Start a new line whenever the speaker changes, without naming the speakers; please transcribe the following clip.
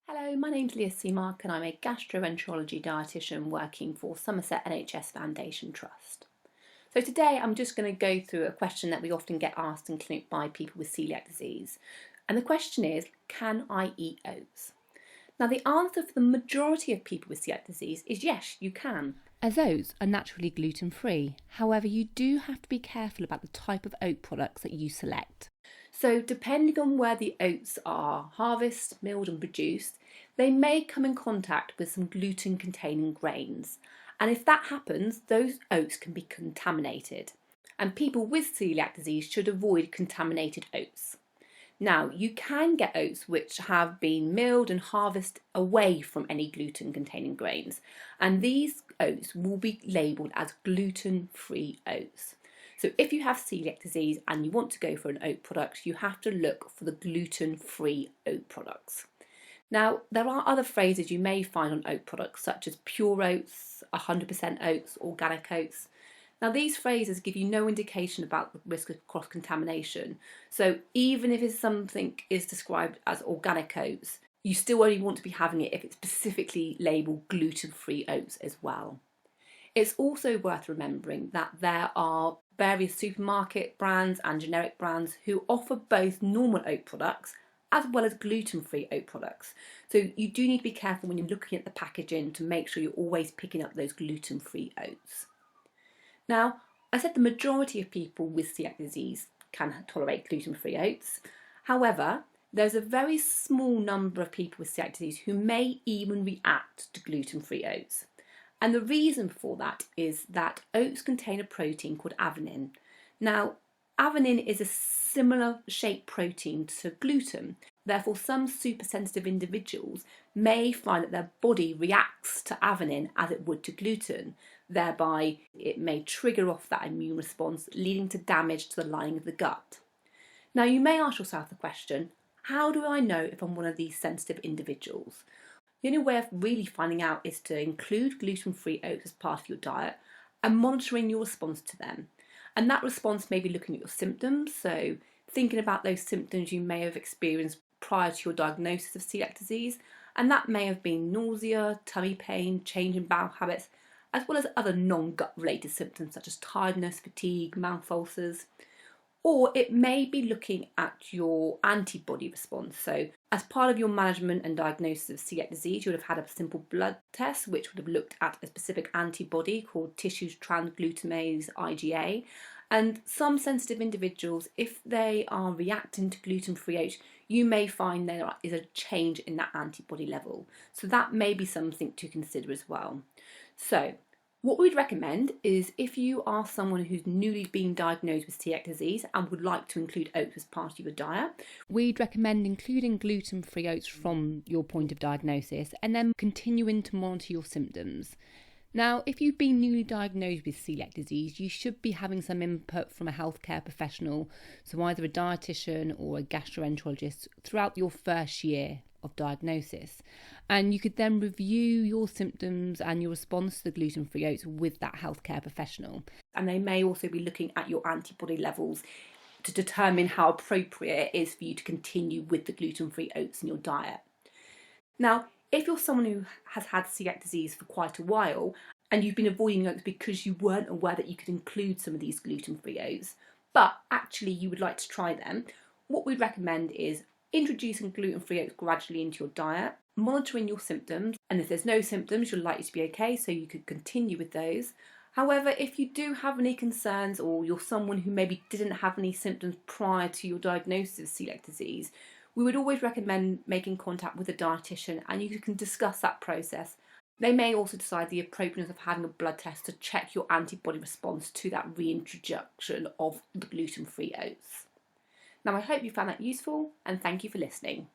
Hello, my name's Leah Seamark and I'm a gastroenterology dietitian working for Somerset NHS Foundation Trust. So today I'm just going to go through a question that we often get asked in clinic by people with celiac disease. And the question is, can I eat oats? Now the answer for the majority of people with celiac disease is yes, you can.
As oats are naturally gluten-free. However, you do have to be careful about the type of oat products that you select.
So depending on where the oats are harvested, milled and produced, they may come in contact with some gluten-containing grains. And if that happens, those oats can be contaminated. And people with celiac disease should avoid contaminated oats. Now, you can get oats which have been milled and harvested away from any gluten-containing grains. And these oats will be labelled as gluten-free oats. So if you have celiac disease and you want to go for an oat product, you have to look for the gluten-free oat products. Now, there are other phrases you may find on oat products, such as pure oats, 100% oats, organic oats. Now, these phrases give you no indication about the risk of cross-contamination. So even if something is described as organic oats, you still only want to be having it if it's specifically labelled gluten-free oats as well. It's also worth remembering that there are various supermarket brands and generic brands who offer both normal oat products as well as gluten-free oat products. So you do need to be careful when you're looking at the packaging to make sure you're always picking up those gluten-free oats. Now, I said the majority of people with celiac disease can tolerate gluten-free oats. However, there's a very small number of people with celiac disease who may even react to gluten-free oats. And the reason for that is that oats contain a protein called avenin. Now, avenin is a similar shaped protein to gluten. Therefore, some supersensitive individuals may find that their body reacts to avenin as it would to gluten. Thereby, it may trigger off that immune response, leading to damage to the lining of the gut. Now, you may ask yourself the question, how do I know if I'm one of these sensitive individuals? The only way of really finding out is to include gluten-free oats as part of your diet and monitoring your response to them. And that response may be looking at your symptoms, so thinking about those symptoms you may have experienced prior to your diagnosis of celiac disease, and that may have been nausea, tummy pain, change in bowel habits, as well as other non-gut related symptoms such as tiredness, fatigue, mouth ulcers. Or it may be looking at your antibody response. So as part of your management and diagnosis of celiac disease, you would have had a simple blood test which would have looked at a specific antibody called tissue transglutamase IgA. And some sensitive individuals, if they are reacting to gluten-free oats, you may find there is a change in that antibody level. So that may be something to consider as well. So what we'd recommend is if you are someone who's newly been diagnosed with celiac disease and would like to include oats as part of your diet,
we'd recommend including gluten-free oats from your point of diagnosis and then continuing to monitor your symptoms. Now, if you've been newly diagnosed with celiac disease, you should be having some input from a healthcare professional, so either a dietitian or a gastroenterologist throughout your first year of diagnosis. And you could then review your symptoms and your response to the gluten-free oats with that healthcare professional.
And they may also be looking at your antibody levels to determine how appropriate it is for you to continue with the gluten-free oats in your diet. Now, if you're someone who has had celiac disease for quite a while and you've been avoiding oats because you weren't aware that you could include some of these gluten-free oats, but actually you would like to try them, what we'd recommend is introducing gluten-free oats gradually into your diet, monitoring your symptoms, and if there's no symptoms, you're likely to be okay, so you could continue with those. However, if you do have any concerns or you're someone who maybe didn't have any symptoms prior to your diagnosis of celiac disease, we would always recommend making contact with a dietitian and you can discuss that process. They may also decide the appropriateness of having a blood test to check your antibody response to that reintroduction of the gluten-free oats. Now, I hope you found that useful and thank you for listening.